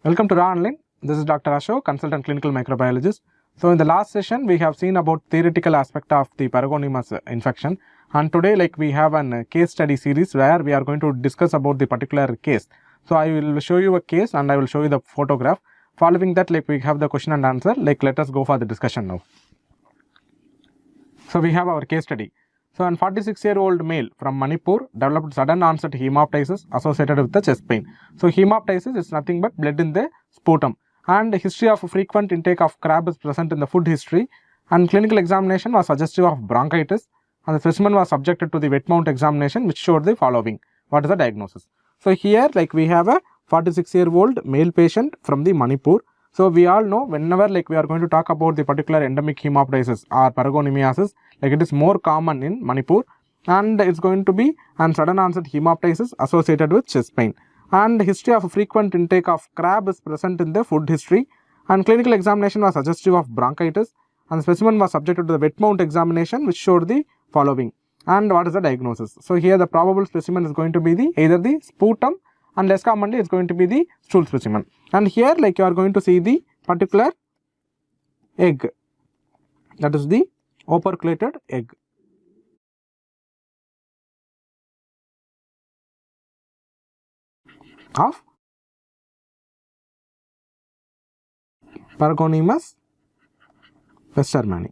Welcome to Raaonline. This is Dr. Ashok, consultant clinical microbiologist. So in the last session, we have seen about theoretical aspect of the Paragonimus infection, and today we have a case study series where we are going to discuss about the particular case. So I will show you a case and I will show you the photograph. Following that, we have the question and answer. Let us go for the discussion now. So we have our case study. So a 46-year-old male from Manipur developed sudden onset hemoptysis associated with the chest pain. So hemoptysis is nothing but blood in the sputum, and the history of frequent intake of crab is present in the food history, and clinical examination was suggestive of bronchitis, and the specimen was subjected to the wet mount examination which showed the following. What is the diagnosis? So here we have a 46-year-old male patient from the Manipur. So we all know whenever we are going to talk about the particular endemic hemoptysis or paragonimiasis, it is more common in Manipur, and it's going to be an sudden onset hemoptysis associated with chest pain, and history of frequent intake of crab is present in the food history, and clinical examination was suggestive of bronchitis, and the specimen was subjected to the wet mount examination which showed the following. And what is the diagnosis? So here the probable specimen is going to be either the sputum, and less commonly it's going to be the stool specimen. And here you are going to see the particular egg, that is the operculated egg. Of Paragonimus Westermani.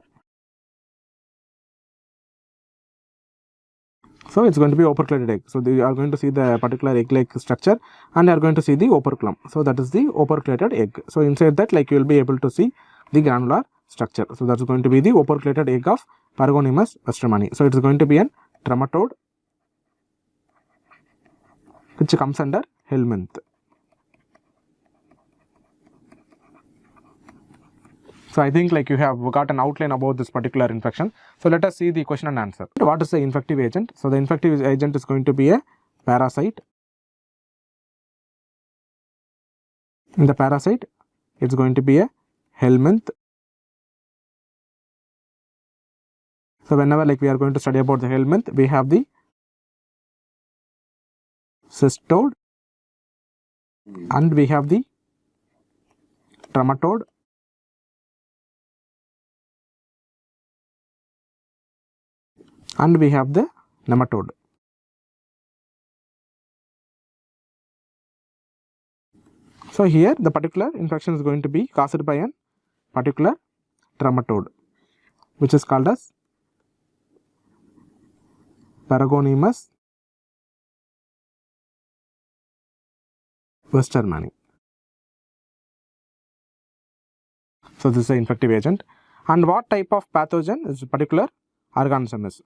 So it's going to be operculated egg. So you are going to see the particular egg-like structure, and you are going to see the operculum. So that is the operculated egg. So inside that you will be able to see the granular structure. So that's going to be the operculated egg of Paragonimus Westermani. So it is going to be an trematode which comes under helminth. So I think you have got an outline about this particular infection. So let us see the question and answer. What is the infective agent? So the infective agent is going to be a parasite. In the parasite, it's going to be a helminth. So whenever we are going to study about the helminth, we have the cystode, and we have the trematode, and we have the nematode. So here the particular infection is going to be caused by a particular trematode which is called as Paragonimus Westermani. So this is the infective agent. And what type of pathogen is particular organism is?